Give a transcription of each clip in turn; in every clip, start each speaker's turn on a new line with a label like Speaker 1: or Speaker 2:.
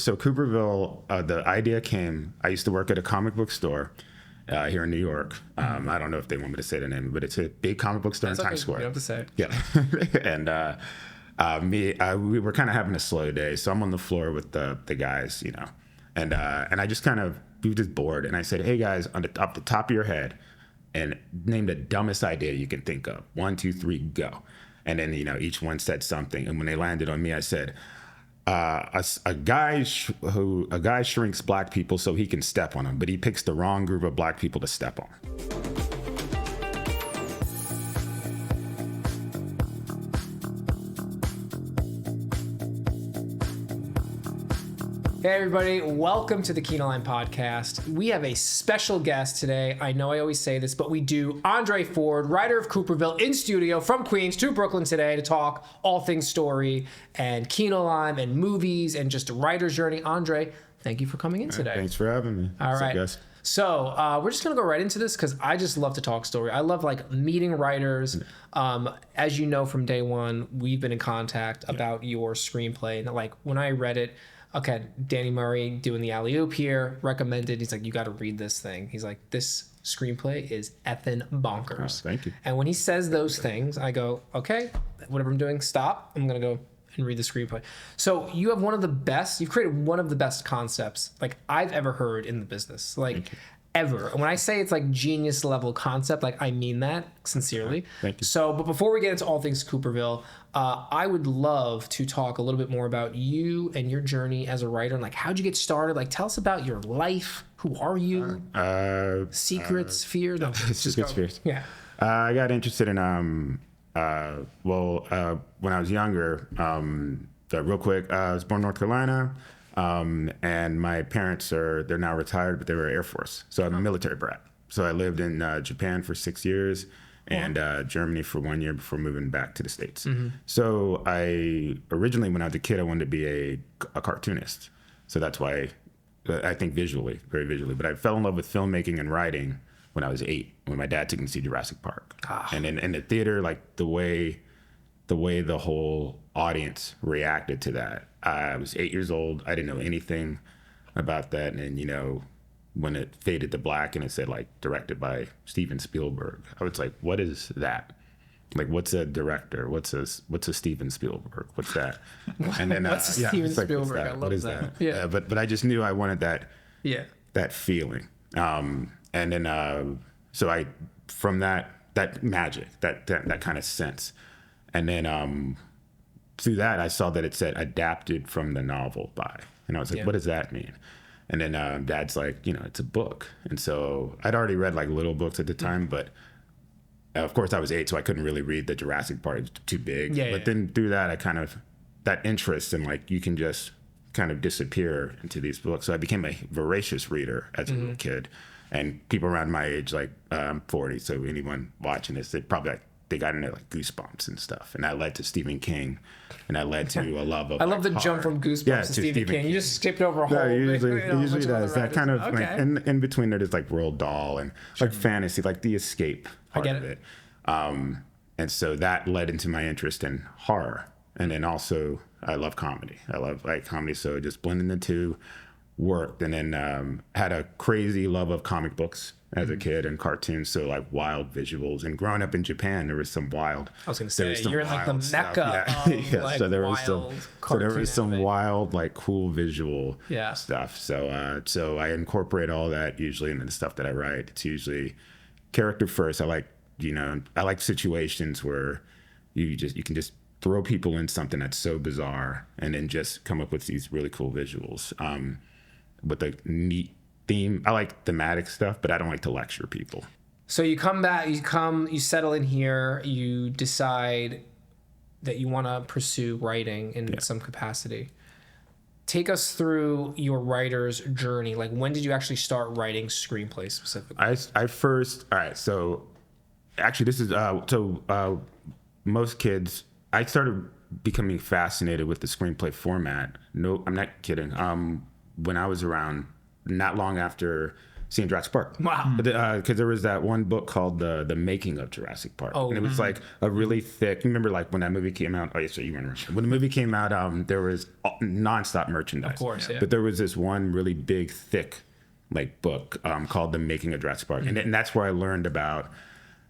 Speaker 1: So Cooperville, the idea came, I used to work at a comic book store here in New York. I don't know if they want me to say the name, but it's a big comic book store in Times Square.
Speaker 2: You don't have to say it.
Speaker 1: Yeah. And we were kind of having a slow day. So I'm on the floor with the guys, you know, and I just we were just bored. And I said, hey guys, off the top of your head, and name the dumbest idea you can think of. 1, 2, 3, go. And then, you know, each one said something. And when they landed on me, I said, a guy shrinks black people so he can step on them, but he picks the wrong group of black people to step on.
Speaker 2: Hey everybody, welcome to the Kinolime podcast. We have a special guest today. I know I always say this, but we do. Andre Ford, writer of Cooperville, in studio from Queens to Brooklyn today to talk all things story and Kinolime and movies and just a writer's journey. Andre, thank you for coming in today.
Speaker 1: Thanks for having me.
Speaker 2: All right. So we're just going to go right into this because I just love to talk story. I love like meeting writers. As you know, from day one, we've been in contact about your screenplay. And like when I read it, okay, Danny Murray doing the alley-oop here, recommended. He's like, you got to read this thing. He's like, this screenplay is effing bonkers.
Speaker 1: Oh, thank you.
Speaker 2: And when he says those things, I go, okay, whatever I'm doing, stop. I'm going to go and read the screenplay. So you have you've created one of the best concepts like I've ever heard in the business. Like ever. And when I say it's like genius level concept, like I mean that sincerely.
Speaker 1: Thank you.
Speaker 2: So, but before we get into all things Cooperville, I would love to talk a little bit more about you and your journey as a writer and like how'd you get started? Like tell us about your life. Who are you? Secrets, fear. No,
Speaker 1: it's just fears.
Speaker 2: Yeah.
Speaker 1: I got interested in when I was younger. Real quick, I was born in North Carolina. And my parents they're now retired, but they were Air Force. So I'm a military brat. So I lived in Japan for 6 years and Germany for 1 year before moving back to the States. Mm-hmm. So originally when I was a kid, I wanted to be a cartoonist. So that's why I think very visually. But I fell in love with filmmaking and writing when I was 8, when my dad took me to see Jurassic Park. And in the theater, like the way the whole audience reacted to that. I was 8 years old. I didn't know anything about that. And, you know, when it faded to black and it said, like, directed by Steven Spielberg, I was like, what is that? Like, what's a director? What's a Steven Spielberg? What's that? And then,
Speaker 2: what's a Steven Spielberg?
Speaker 1: Like,
Speaker 2: I love
Speaker 1: what is
Speaker 2: that.
Speaker 1: Yeah. But I just knew I wanted that feeling. And then, so from that magic, that kind of sense. And then, through that, I saw that it said adapted from the novel by, and I was like, what does that mean? And then Dad's like, you know, it's a book. And so I'd already read like little books at the time, but of course I was 8, so I couldn't really read the Jurassic Park. It was too big. But then through that, that interest in like, you can just kind of disappear into these books. So I became a voracious reader as a little kid. And people around my age, like I'm 40, so anyone watching this, they got into like Goosebumps and stuff, and that led to Stephen King, and that led to a love of.
Speaker 2: I love the
Speaker 1: horror.
Speaker 2: Jump from Goosebumps to Stephen King. You just skipped over a whole.
Speaker 1: Yeah, usually does that kind of like in between there is like Roald Dahl and like fantasy, like the escape part of it. And so that led into my interest in horror, and then also I love comedy. I love like comedy, so just blending the two worked, and then had a crazy love of comic books as a kid and cartoons, so like wild visuals. And growing up in Japan, there was some wild.
Speaker 2: I was gonna say you're in like the mecca of like
Speaker 1: so there was some
Speaker 2: anime.
Speaker 1: wild, like cool visual stuff. So I incorporate all that usually into the stuff that I write. It's usually character first. I like situations where you can just throw people in something that's so bizarre and then just come up with these really cool visuals. With a neat theme. I like thematic stuff, but I don't like to lecture people.
Speaker 2: So you come back, you settle in here, you decide that you want to pursue writing in some capacity. Take us through your writer's journey. Like, when did you actually start writing screenplays specifically?
Speaker 1: So actually this is, most kids, I started becoming fascinated with the screenplay format. No, I'm not kidding. When I was around, not long after seeing Jurassic Park.
Speaker 2: Wow.
Speaker 1: Because there was that one book called the Making of Jurassic Park.
Speaker 2: Oh,
Speaker 1: and it was like a really thick. You remember like when that movie came out? Oh, yeah, so you remember when the movie came out? There was nonstop merchandise.
Speaker 2: Of course, yeah.
Speaker 1: But there was this one really big, thick, like book called The Making of Jurassic Park, and that's where I learned about.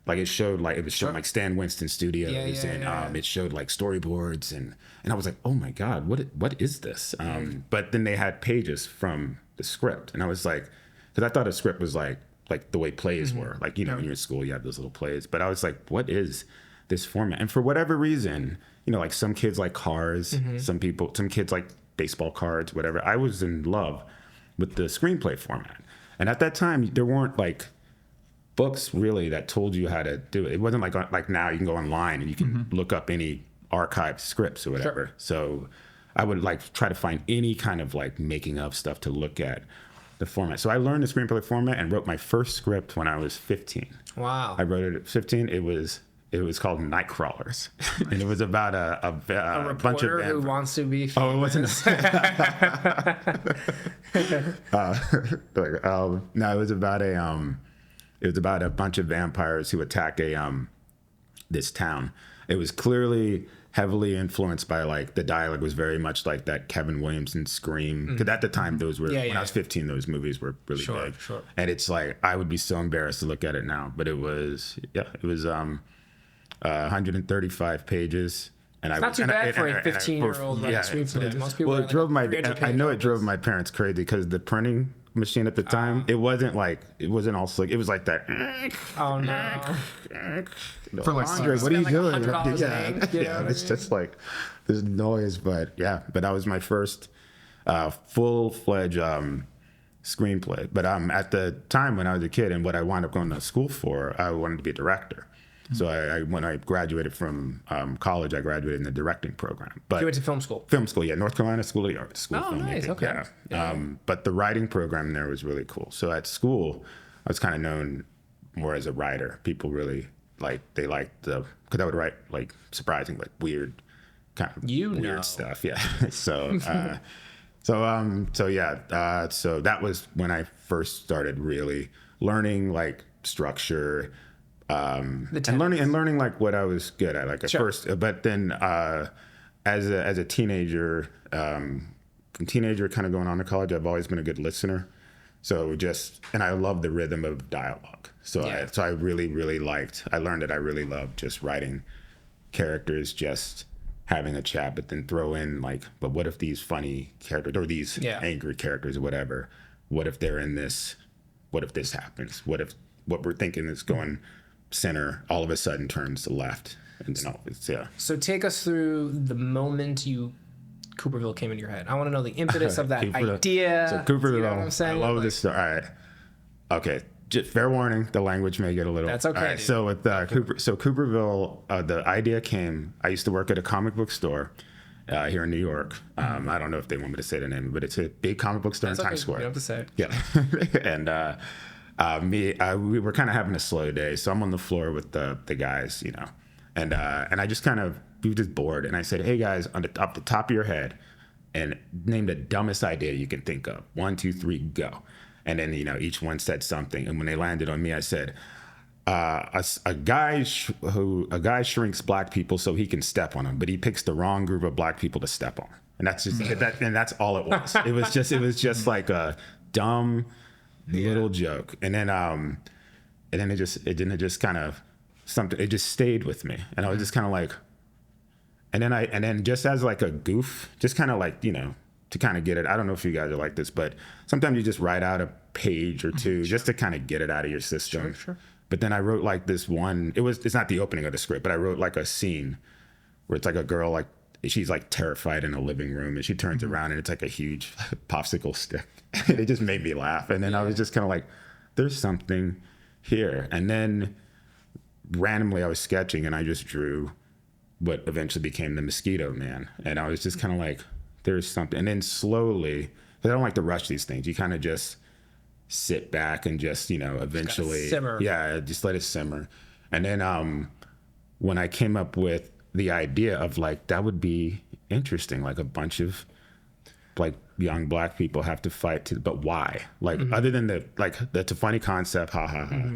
Speaker 1: Like it showed like Stan Winston Studios, it showed like storyboards, and I was like, oh my god, what is this? But then they had pages from the script, and I was like, because I thought a script was like the way plays were, like when you're in school you have those little plays, but I was like, what is this format? And for whatever reason, like some kids like cars, some kids like baseball cards, whatever. I was in love with the screenplay format, and at that time there weren't like books really that told you how to do it. It wasn't like now you can go online and you can look up any archived scripts or whatever.
Speaker 2: Sure.
Speaker 1: So I would like try to find any kind of like making of stuff to look at the format. So I learned the screenplay format and wrote my first script when I was 15.
Speaker 2: Wow.
Speaker 1: I wrote it at 15. It was called Night Crawlers, and it was about a bunch of
Speaker 2: who wants to be famous.
Speaker 1: Oh, it wasn't. No, it was about a bunch of vampires who attack this town. It was clearly heavily influenced by like the dialogue was very much like that Kevin Williamson Scream. Because at the time those were when I was 15, those movies were really big. Sure. And it's like I would be so embarrassed to look at it now, but it was 135 pages. And
Speaker 2: it's not too bad for a 15-year-old screenplay. Most people.
Speaker 1: Well, it drove my parents crazy because the printing machine at the time, it wasn't all slick. It was like that.
Speaker 2: Oh no!
Speaker 3: For like
Speaker 1: Andre, what are you doing?
Speaker 2: It's
Speaker 1: just like this noise, but that was my first full-fledged screenplay. But at the time when I was a kid, and what I wound up going to school for, I wanted to be a director. So when I graduated from college, I graduated in the directing program. But
Speaker 2: you went to film school?
Speaker 1: Film school, yeah. North Carolina School of the Arts.
Speaker 2: Oh, nice. Okay.
Speaker 1: Yeah. But the writing program there was really cool. So at school, I was kind of known more as a writer. People really they liked because I would write like surprising, like weird, kind of weird stuff. Yeah. So that was when I first started really learning like structure. And learning like what I was good at, like at first, but then as a teenager, kind of going on to college, I've always been a good listener. So and I love the rhythm of dialogue. So I really, really I learned that I really loved just writing characters, just having a chat, but then throw in like, but what if these funny characters or these angry characters or whatever, what if they're in this, what if this happens? What if what we're thinking is going center all of a sudden turns to left, and then
Speaker 2: So take us through the moment Cooperville came into your head. I want to know the impetus of that idea.
Speaker 1: So Cooperville,
Speaker 2: you know what I'm saying?
Speaker 1: I love this story. All right, okay. Just fair warning, the language may get a little.
Speaker 2: That's okay.
Speaker 1: All right, so with Cooperville, the idea came. I used to work at a comic book store here in New York. I don't know if they want me to say the name, but it's a big comic book store in Times Square.
Speaker 2: You don't have to say it.
Speaker 1: Yeah, and we were kind of having a slow day, so I'm on the floor with the guys, and I just we were just bored, and I said, hey guys, off the top of your head, and name the dumbest idea you can think of. 1, 2, 3, go. And then each one said something, and when they landed on me, I said, a guy shrinks black people so he can step on them, but he picks the wrong group of black people to step on, and that's just and that's all it was. It was just like a dumb little joke, and then it just kind of something. It just stayed with me, and I was just kind of like, and then just as like a goof, just kind of like to kind of get it. I don't know if you guys are like this, but sometimes you just write out a page or two just to kind of get it out of your system.
Speaker 2: Sure.
Speaker 1: But then I wrote like this one. It's not the opening of the script, but I wrote like a scene where it's like a girl like. She's like terrified in a living room, and she turns around and it's like a huge popsicle stick. And it just made me laugh. And then I was just kind of like, there's something here. And then randomly I was sketching and I just drew what eventually became the Mosquito Man. And I was just kind of like, there's something. And then slowly, because I don't like to rush these things, you kind of just sit back and just, eventually,
Speaker 2: simmer.
Speaker 1: Yeah, just let it simmer. And then when I came up with the idea of like that would be interesting, like a bunch of like young black people have to fight to, but why? Like, other than that's a funny concept, ha ha ha.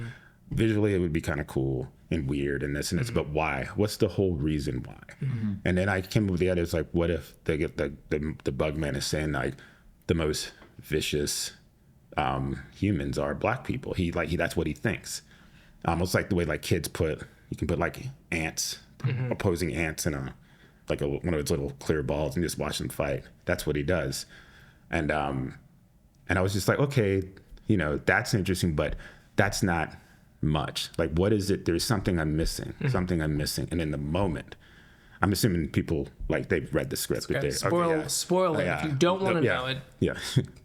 Speaker 1: Visually, it would be kind of cool and weird and this and this, but why? What's the whole reason why? And then I came up with the idea, it's like, what if they get the bug man is saying like the most vicious humans are black people. That's what he thinks. Almost like the way like kids you can put like ants, opposing ants in one of those little clear balls and just watch them fight. That's what he does. And I was just like, okay, that's interesting, but that's not much. Like, what is it? There's something I'm missing, And in the moment, I'm assuming people like they've read the script.
Speaker 2: Spoil it. If you don't want to know it,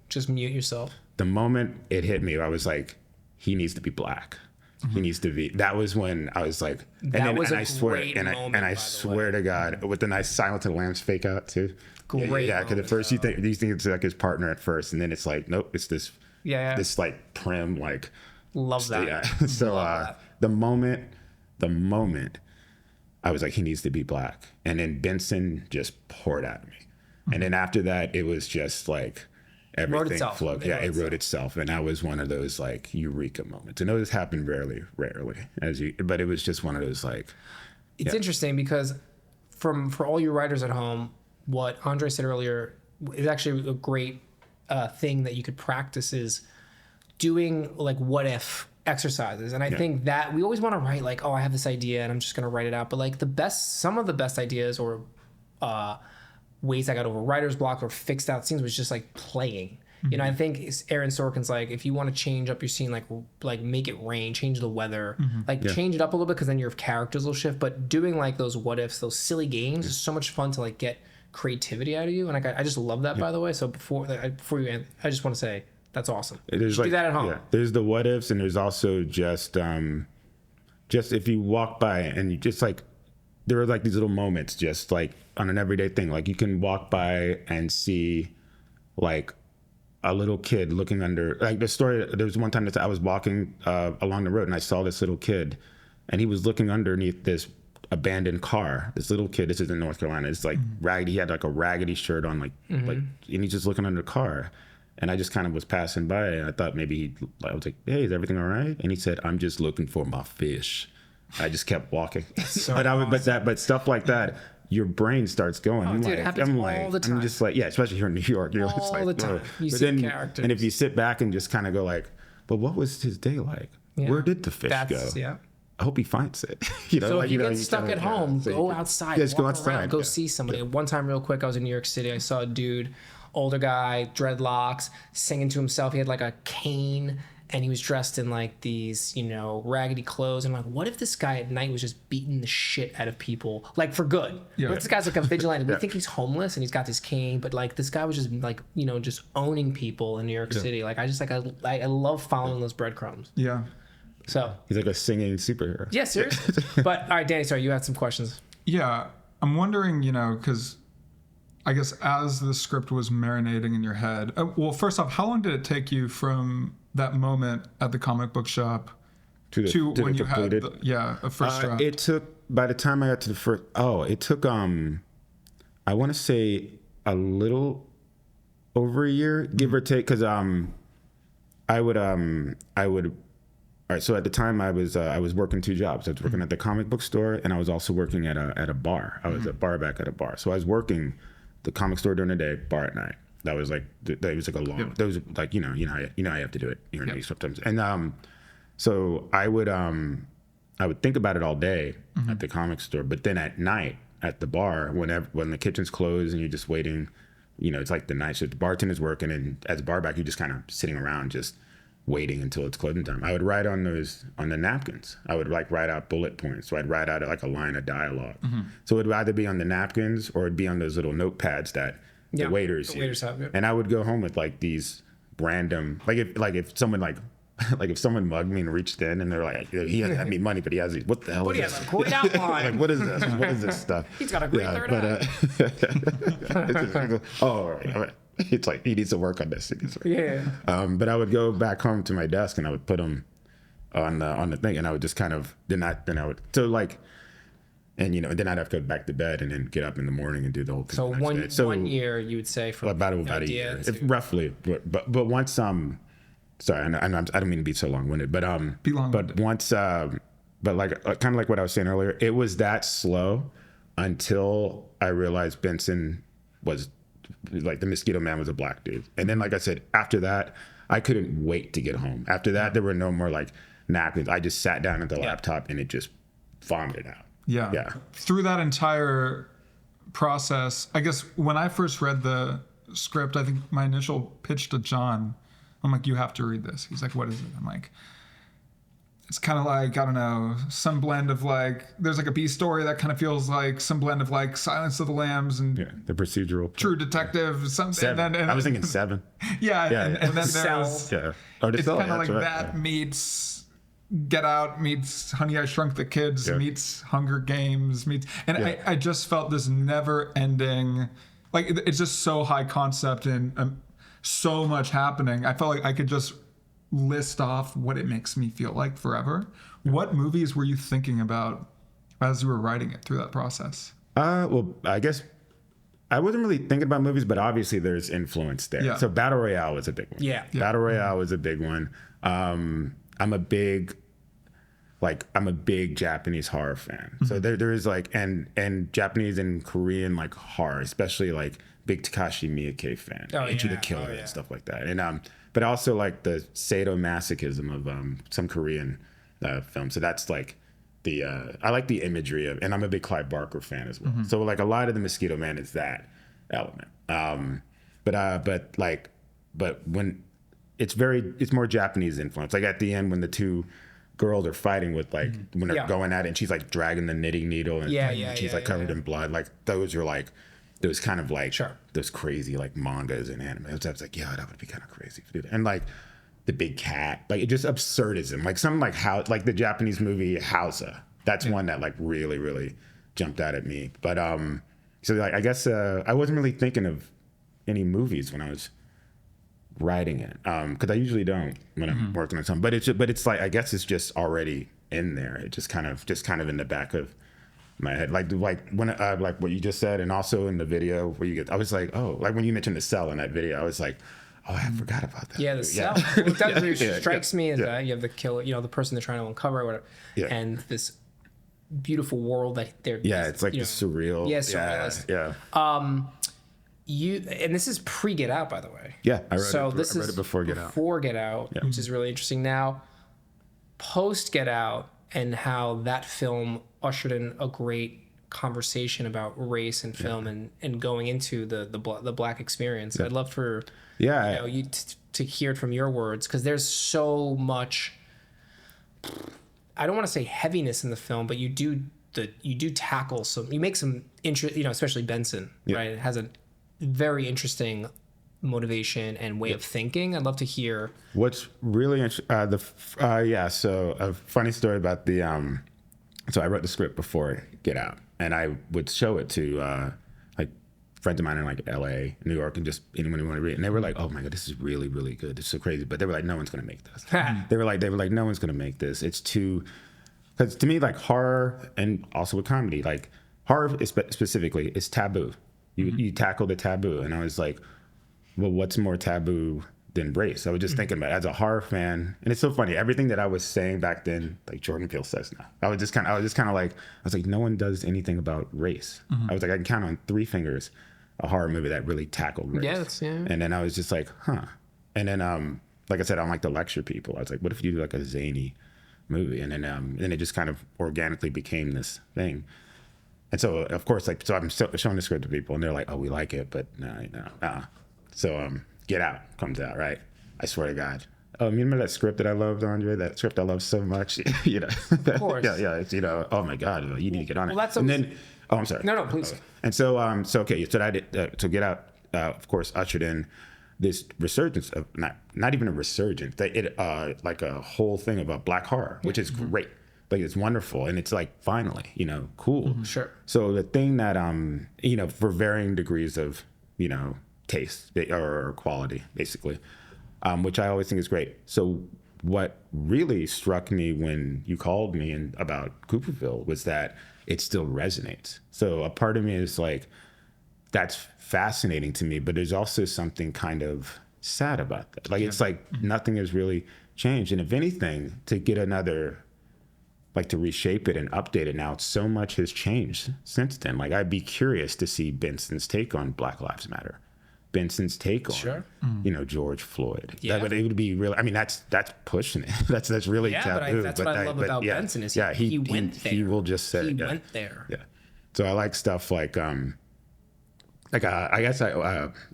Speaker 2: just mute yourself.
Speaker 1: The moment it hit me, I was like, he needs to be black. He needs to be. That was when I was like, I swear to God, with the nice Silence of the Lambs fake out too.
Speaker 2: Great.
Speaker 1: Yeah, because at first you think it's like his partner at first, and then it's like, nope, it's this.
Speaker 2: Yeah.
Speaker 1: This like prim like.
Speaker 2: Love that.
Speaker 1: Yeah. So the moment, I was like, he needs to be black, and then Benson just poured at me, and then after that, it was just like. Everything flowed. Yeah, it wrote itself, and that was one of those like eureka moments. I know this happened rarely, but it was just one of those like.
Speaker 2: It's interesting because, for all you writers at home, what Andre said earlier is actually a great thing that you could practice is doing like what if exercises, and I think that we always want to write like, oh, I have this idea and I'm just gonna write it out, but like some of the best ideas or ways I got over writer's block or fixed out scenes was just like playing. I think Aaron Sorkin's like, if you want to change up your scene, like make it rain, change the weather, change it up a little bit because then your characters will shift. But doing like those what ifs, those silly games is so much fun to like get creativity out of you. And I just love that, by the way. So before you end, I just want to say that's awesome. You should do that at home. Yeah.
Speaker 1: There's the what ifs, and there's also just if you walk by and you just like, there are like these little moments just like on an everyday thing. Like you can walk by and see like a little kid looking under, like the story, there was one time that I was walking along the road and I saw this little kid and he was looking underneath this abandoned car. This little kid, this is in North Carolina. It's like raggedy. He had like a raggedy shirt on, like, and he's just looking under the car. And I just kind of was passing by and I thought maybe I was like, hey, is everything all right? And he said, I'm just looking for my fish. I just kept walking. But stuff like that, your brain starts going.
Speaker 2: Oh, dude, it happens all the time.
Speaker 1: I'm just like, yeah, especially here in New York. You're just like,
Speaker 2: all the time. You see characters.
Speaker 1: And if you sit back and just kind of go like, but what was his day like? Yeah. Where did the fish go?
Speaker 2: Yeah.
Speaker 1: I hope he finds it.
Speaker 2: So if you get stuck at home, go outside.
Speaker 1: Just go outside.
Speaker 2: Around, go see somebody. One time, real quick, I was in New York City. I saw a dude, older guy, dreadlocks, singing to himself. He had like a cane. And he was dressed in like these, raggedy clothes. And I'm like, what if this guy at night was just beating the shit out of people, like for good? Yeah. What if this guy's like a vigilante? We think he's homeless and he's got this cane, but like this guy was just like, just owning people in New York City. Like I love following those breadcrumbs.
Speaker 3: Yeah.
Speaker 2: So
Speaker 1: he's like a singing superhero.
Speaker 2: Yeah, seriously. But all right, Danny, sorry, you had some questions.
Speaker 3: Yeah, I'm wondering, because I guess as the script was marinating in your head, well, first off, how long did it take you from that moment at the comic book shop to when you had a first draft?
Speaker 1: It took, by the time I got to the first, it took I want to say a little over a year, give or take, because I would all right, so at the time I was working two jobs. I was working at the comic book store and I was also working at a bar. I was a bar back at a bar. So I was working the comic store during the day, bar at night. That was like a long. That was like you know how you have to do it here in sometimes. And so I would think about it all day at the comic store, but then at night at the bar, when the kitchen's closed and you're just waiting, it's like the night shift. The bartender's working, and as a bar back, you're just kind of sitting around just waiting until it's closing time. I would write on the napkins. I would like write out bullet points. So I'd write out like a line of dialogue. So it would either be on the napkins or it'd be on those little notepads that the waiters have. And I would go home with like these random, if someone if someone mugged me and reached in and they're like, he hasn't had me money, but he has these, what the hell
Speaker 2: but
Speaker 1: is
Speaker 2: this?
Speaker 1: He
Speaker 2: has a great outline.
Speaker 1: Like, what is this? What is this stuff?
Speaker 2: He's got a great third eye.
Speaker 1: All right. It's like, he needs to work on this.
Speaker 2: Yeah.
Speaker 1: But I would go back home to my desk and I would put them on the thing, and I would just kind of, then I would, so like, and then I'd have to go back to bed and then get up in the morning and do the whole thing.
Speaker 2: So
Speaker 1: the next day.
Speaker 2: one year, you would say, from
Speaker 1: about a
Speaker 2: idea
Speaker 1: year,
Speaker 2: to-
Speaker 1: roughly. But once sorry, I don't mean to be so long-winded, but
Speaker 3: Be long-winded.
Speaker 1: but once but like kind of like what I was saying earlier, it was that slow until I realized Benson was like the Mosquito Man was a black dude, and then like I said, after that, I couldn't wait to get home. After that, there were no more like napkins. I just sat down at the laptop and it just vomited out.
Speaker 3: Yeah. Through that entire process, I guess when I first read the script, I think my initial pitch to John, I'm like, you have to read this. He's like, what is it? I'm like, it's kind of like, I don't know, some blend of like, there's like a B story that kind of feels like some blend of like Silence of the Lambs and
Speaker 1: The procedural.
Speaker 3: True Detective. Something.
Speaker 1: Seven.
Speaker 3: And
Speaker 1: I was thinking Seven.
Speaker 3: Yeah. And then
Speaker 2: Cell.
Speaker 3: there's,
Speaker 1: Yeah. Oh,
Speaker 3: it's kind of like
Speaker 1: right.
Speaker 3: that meets Get Out, meets Honey, I Shrunk the Kids, meets Hunger Games, meets, and I just felt this never ending, like it's just so high concept and so much happening. I felt like I could just list off what it makes me feel like forever. What movies were you thinking about as you were writing it through that process?
Speaker 1: Well, I guess I wasn't really thinking about movies, but obviously there's influence there.
Speaker 3: Yeah.
Speaker 1: So Battle Royale was a big one.
Speaker 2: Yeah.
Speaker 1: Battle Royale was a big one. I'm a big Japanese horror fan. So there is like, and Japanese and Korean like horror, especially like big Takashi Miike fan, Into the Killer and stuff like that. And but also like the sadomasochism of some Korean films. So that's like I like the imagery of, and I'm a big Clive Barker fan as well. So like a lot of the Mosquito Man is that element. But when it's more Japanese influence. Like at the end when the two girls are fighting with like when they're going at it and she's like dragging the knitting needle and she's like covered in blood. Like those are like those kind of like those crazy like mangas and anime. I was like, yeah, that would be kind of crazy to do that. And like the big cat, like it just absurdism. Like something like how like the Japanese movie Hausa. That's one that like really, really jumped out at me. But so like I guess I wasn't really thinking of any movies when I was writing it, because I usually don't when I'm working on something. But it's like I guess it's just already in there. It just kind of in the back of my head, like when like what you just said, and also in the video where you get, I was like, oh, like when you mentioned the cell in that video, I was like, oh, I forgot about that.
Speaker 2: Yeah, the cell. That strikes me as that you have the killer, the person they're trying to uncover, or whatever, and this beautiful world that they're
Speaker 1: it's like the surreal.
Speaker 2: Yeah, surrealist.
Speaker 1: Yeah.
Speaker 2: And this is pre Get Out, by the way.
Speaker 1: Yeah, I read
Speaker 2: so
Speaker 1: it.
Speaker 2: This
Speaker 1: I read
Speaker 2: is
Speaker 1: it before Get Out.
Speaker 2: Before Get Out, which is really interesting. Now, post Get Out, and how that film ushered in a great conversation about race and film, and going into the black experience. I'd love for you to hear it from your words, because there's so much. I don't want to say heaviness in the film, but you do tackle some. You make some interest. Especially Benson, right? It has a very interesting motivation and way of thinking. I'd love to hear. What's
Speaker 1: really interesting, so a funny story about the so I wrote the script before Get Out, and I would show it to like friends of mine in like LA, New York, and just anyone who wanted to read it. And they were like, oh my god, this is really, really good, this is so crazy. But they were like, no one's gonna make this. they were like no one's gonna make this. It's too, because to me, like horror and also with comedy, like horror is specifically is taboo. You tackle the taboo, and I was like, well, what's more taboo than race? I was just thinking about it as a horror fan, and it's so funny. Everything that I was saying back then, like Jordan Peele says now. I was just kind of like, no one does anything about race. I was like, I can count on 3 fingers a horror movie that really tackled race. And then I was just like, huh. And then, like I said, I don't like to lecture people. I was like, what if you do like a zany movie? And then it just kind of organically became this thing. And so, of course, like, so I'm showing the script to people, and they're like, "Oh, we like it, but no." So, Get Out comes out, right? I swear to God. You remember that script that I loved, Andre? That script I love so much,
Speaker 2: Of course.
Speaker 1: yeah. It's, oh my God, you need to get on it.
Speaker 2: Well, that's
Speaker 1: and then, I'm sorry.
Speaker 2: No, please.
Speaker 1: And so, so I did. So Get Out, of course, ushered in this resurgence of not even a resurgence. Like a whole thing about black horror, which is great. Like it's wonderful, and it's like finally, cool.
Speaker 2: Sure.
Speaker 1: So the thing that for varying degrees of taste or quality, basically, which I always think is great. So what really struck me when you called me about Cooperville was that it still resonates. So a part of me is like, that's fascinating to me, but there's also something kind of sad about that. Like, it's like nothing has really changed. And if anything, to get another, like to reshape it and update it now, so much has changed since then. Like, I'd be curious to see Benson's take on Black Lives Matter. Benson's take on, George Floyd.
Speaker 2: Yeah.
Speaker 1: But it would be really, I mean, that's pushing it. that's really taboo.
Speaker 2: But that's what I love about Benson is he went there.
Speaker 1: He will just say,
Speaker 2: he went there.
Speaker 1: Yeah. So I like stuff like I guess like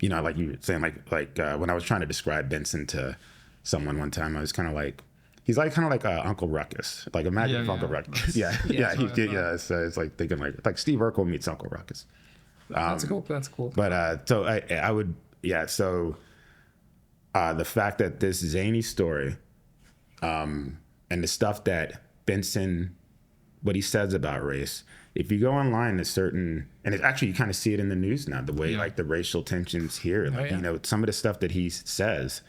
Speaker 1: you were saying, like when I was trying to describe Benson to someone one time, I was kind of like, he's like kind of like Uncle Ruckus. Like, imagine if Uncle Ruckus. So it's like thinking like Steve Urkel meets Uncle Ruckus.
Speaker 2: That's cool.
Speaker 1: But so I would, so the fact that this zany story and the stuff that Benson, what he says about race, if you go online, and it's actually, you kind of see it in the news now, the way like the racial tensions here, like, some of the stuff that he says,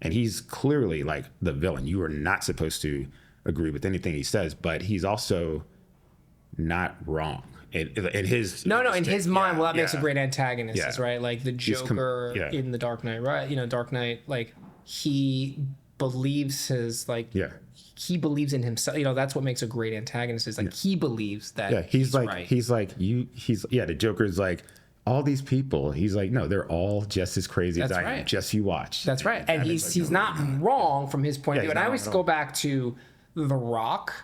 Speaker 1: and he's clearly like the villain. You are not supposed to agree with anything he says, but he's also not wrong. In his
Speaker 2: mind, well, that makes a great antagonist, right? Like the Joker in the Dark Knight, right? Dark Knight, like he believes he believes in himself. That's what makes a great antagonist, is like he believes that
Speaker 1: he's like
Speaker 2: right.
Speaker 1: The Joker's like, all these people, he's like, no, they're all just as crazy as I am. Just you watch.
Speaker 2: That's right. And he's not wrong from his point of view. And I always go back to The Rock,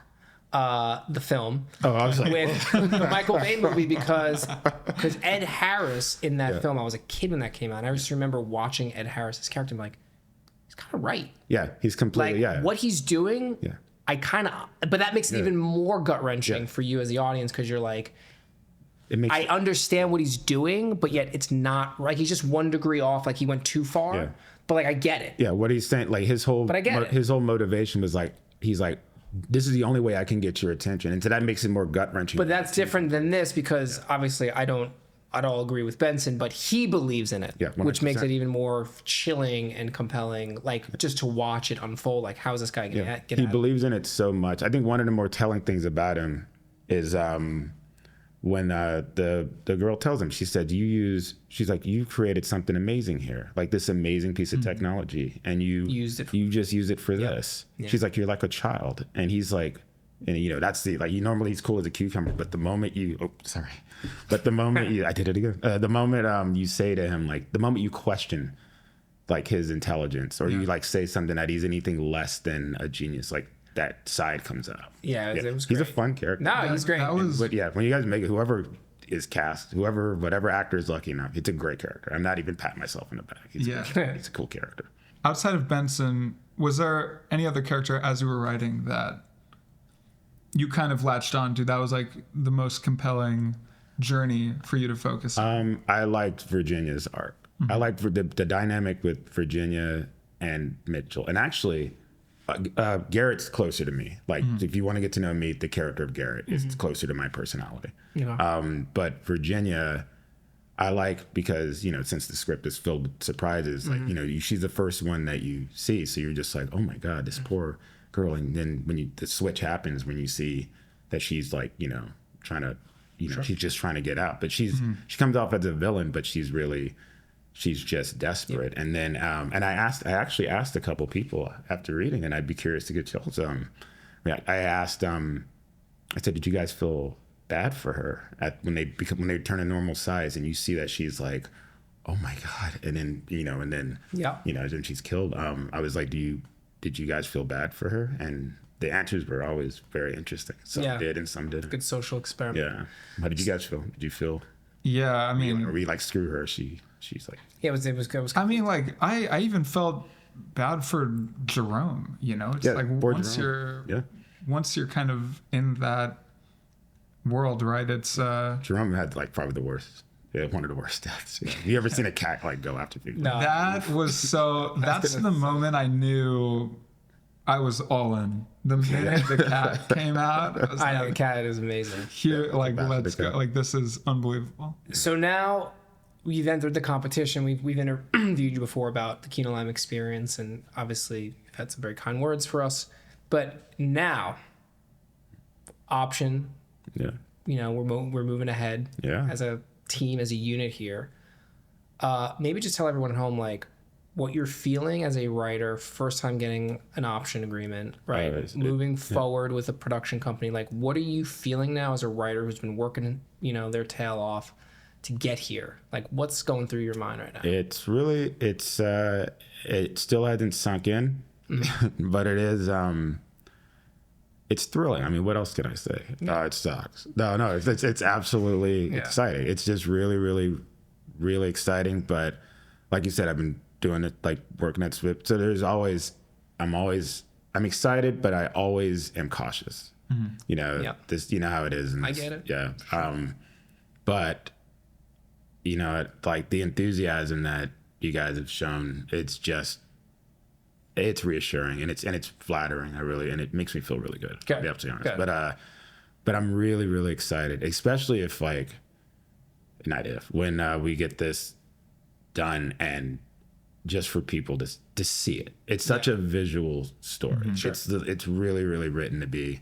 Speaker 2: the film, with the Michael Bay movie, because Ed Harris in that film, I was a kid when that came out, and I just remember watching Ed Harris's character and be like, he's kind of right.
Speaker 1: Yeah, he's completely,
Speaker 2: what he's doing, I kind of, but that makes it even more gut-wrenching for you as the audience, because you're like, I understand what he's doing, but yet it's not right. He's just 1 degree off, like he went too far, but like I get it.
Speaker 1: Yeah, what he's saying, like his whole motivation was like, he's like, this is the only way I can get your attention, and so that makes it more gut-wrenching.
Speaker 2: But that's different than this, because obviously I don't agree with Benson, but he believes in it, which makes it even more chilling and compelling, like just to watch it unfold. Like, how is this guy going to get
Speaker 1: He believes in it so much. I think one of the more telling things about him is when the girl tells him, she's like, you created something amazing here, like this amazing piece of technology, and you just use it for this. She's like, you're like a child. And he's like, and that's normally he's cool as a cucumber, but the moment I did it again. The moment you say to him, like the moment you question like his intelligence, or you like say something that he's anything less than a genius, like that side comes out.
Speaker 2: It was great.
Speaker 1: He's a fun character.
Speaker 2: No, he's great.
Speaker 1: But when you guys make it, whoever is cast, whatever actor is lucky enough, it's a great character. I'm not even patting myself in the back. He's a cool character.
Speaker 3: Outside of Benson, was there any other character as you were writing that you kind of latched on to, that was like the most compelling journey for you to focus on?
Speaker 1: I liked Virginia's arc. I liked the dynamic with Virginia and Mitchell. And actually, Garrett's closer to me. Like, if you want to get to know me, the character of Garrett is closer to my personality. But Virginia, I like because, since the script is filled with surprises, like, she's the first one that you see. So you're just like, oh my God, this poor girl. And then when the switch happens, when you see that she's like, trying to, she's just trying to get out. But she comes off as a villain, but she's just desperate. And then, and I actually asked a couple people after reading, and I'd be curious to get y'all's. I asked, I said, did you guys feel bad for her when they turn a normal size, and you see that she's like, oh my God, and then then she's killed. I was like, did you guys feel bad for her? And the answers were always very interesting. Some did and some didn't.
Speaker 2: Good social experiment.
Speaker 1: Yeah. How did you guys feel? Did you feel?
Speaker 3: Yeah, I mean,
Speaker 1: were we like, screw her? She's like.
Speaker 2: Yeah, it was good.
Speaker 3: I mean, like I even felt bad for Jerome. It's like once you're kind of in that world, right? It's
Speaker 1: Jerome had like probably the worst. Yeah, one of the worst deaths. Have you ever seen a cat like go after people?
Speaker 2: No.
Speaker 3: That was so. That's the moment I knew I was all in. The minute the cat came out,
Speaker 2: I know the cat is amazing.
Speaker 3: Here, like, let's go. Like, this is unbelievable.
Speaker 2: So now, we've entered the competition. We've interviewed you before about the Kinolime experience, and obviously you've had some very kind words for us. But now, option.
Speaker 1: Yeah.
Speaker 2: You know, we're moving ahead.
Speaker 1: Yeah.
Speaker 2: As a team, as a unit here. Maybe just tell everyone at home like what you're feeling as a writer, first time getting an option agreement, right? Moving forward with a production company. Like, what are you feeling now as a writer who's been working, you know, their tail off to get here? Like, what's going through your mind right now?
Speaker 1: It's really, it still hasn't sunk in, but it is, it's thrilling. I mean, what else can I say? No, it sucks. No, it's absolutely exciting. It's just really, really, really exciting. But like you said, I've been doing it, like working at Swift. So I'm excited, but I always am cautious. You know, you know how it is.
Speaker 2: I get it.
Speaker 1: Yeah. But you know, like the enthusiasm that you guys have shown, it's reassuring and it's flattering. And it makes me feel really good.
Speaker 2: Okay.
Speaker 1: To be absolutely honest. But I'm really, really excited, especially if when we get this done and just for people to see it. It's such a visual story. Sure. It's really, really written to be.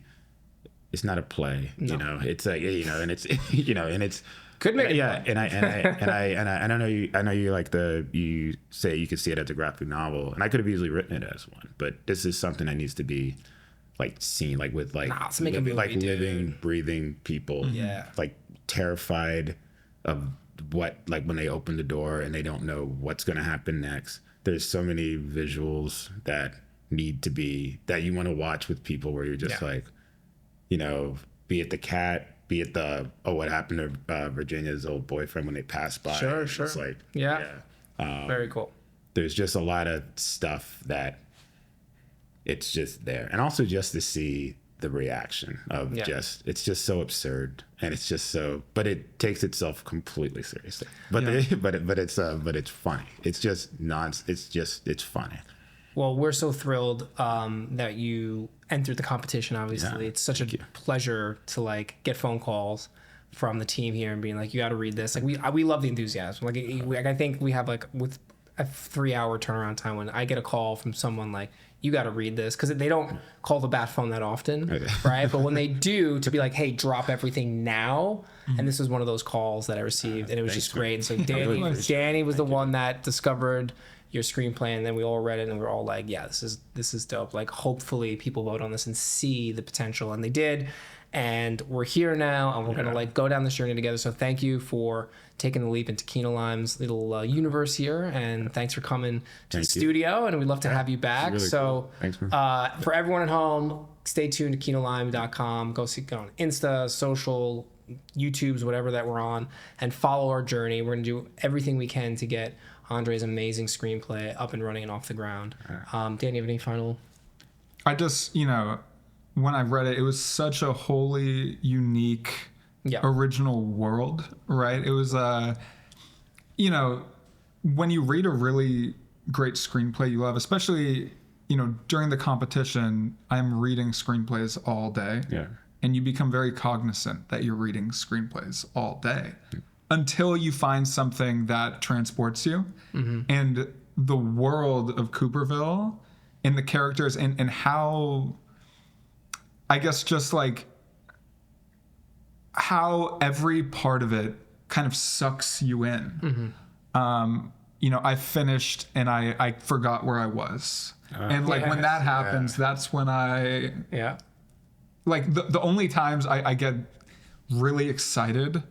Speaker 1: It's not a play, you know. It's like, you know, and it's you know, and it's
Speaker 2: could make it.
Speaker 1: Yeah, and I know you like you say you could see it as a graphic novel, and I could have easily written it as one, but this is something that needs to be like seen, like with like living, breathing people, like terrified of what, like when they open the door and they don't know what's going to happen next. There's so many visuals that need to be, that you want to watch with people where you're just like, you know, be it the cat, be it what happened to Virginia's old boyfriend when they passed by.
Speaker 2: Sure.
Speaker 1: It's like,
Speaker 2: very cool.
Speaker 1: There's just a lot of stuff that it's just there. And also just to see the reaction of it's just so absurd, and it's just so, but it takes itself completely seriously. But it's funny. It's just it's funny.
Speaker 2: Well, we're so thrilled that you entered the competition. Obviously, it's such a pleasure to like get phone calls from the team here and being like, "You got to read this." Like we love the enthusiasm. Like I think we have like with a 3-hour turnaround time when I get a call from someone like, "You got to read this," because they don't call the bat phone that often, right? But when they do, to be like, "Hey, drop everything now," and this was one of those calls that I received, and it was just great. And so Danny was the one that discovered your screenplay, and then we all read it, and we were all like, "Yeah, this is dope." Like, hopefully, people vote on this and see the potential, and they did. And we're here now, and we're gonna like go down this journey together. So thank you for taking the leap into Kinolime's little universe here, and thanks for coming to the studio. And we'd love to have you back. Really cool. Thanks, man. For everyone at home, stay tuned to kinolime.com. Go on Insta, social, YouTube's, whatever that we're on, and follow our journey. We're gonna do everything we can to get Andre's amazing screenplay up and running and off the ground. Dan, you have any final?
Speaker 3: I just, when I read it, it was such a wholly unique, original world, right? It was, when you read a really great screenplay you love, especially, during the competition, I'm reading screenplays all day. Yeah. And you become very cognizant that you're reading screenplays all day until you find something that transports you. Mm-hmm. And the world of Cooperville and the characters and how, I guess, just like how every part of it kind of sucks you in. Mm-hmm. I finished and I forgot where I was. And like when that happens, that's when like the only times I get really excited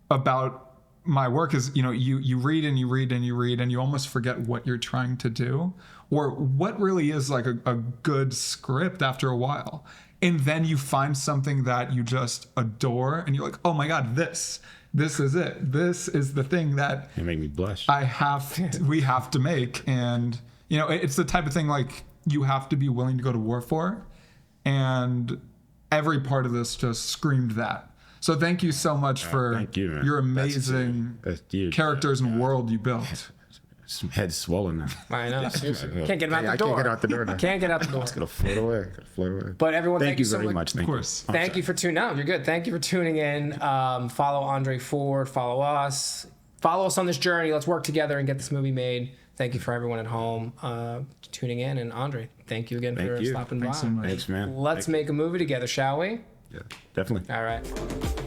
Speaker 3: about my work is, you read and you read and you read and you almost forget what you're trying to do or what really is like a good script after a while. And then you find something that you just adore and you're like, oh my God, this is it. This is the thing that
Speaker 1: you make me blush.
Speaker 3: We have to make. And, it's the type of thing like you have to be willing to go to war for. And every part of this just screamed that. So thank you so much for your amazing characters and world you built.
Speaker 1: Head's swollen now.
Speaker 2: I know. Can't get him out the door.
Speaker 1: I can't get out the door now.
Speaker 2: Can't get out the door.
Speaker 1: It's going to float away.
Speaker 2: But everyone,
Speaker 1: thank you very much.
Speaker 3: Of course.
Speaker 2: Thank you for tuning in. You're good. Thank you for tuning in. Follow Andre Ford. Follow us. follow us on this journey. Let's work together and get this movie made. Thank you for everyone at home tuning in. And Andre, thank you again for stopping by.
Speaker 3: Thanks so much.
Speaker 1: Thanks, man.
Speaker 2: Let's make a movie together, shall we?
Speaker 1: Yeah, definitely.
Speaker 2: All right.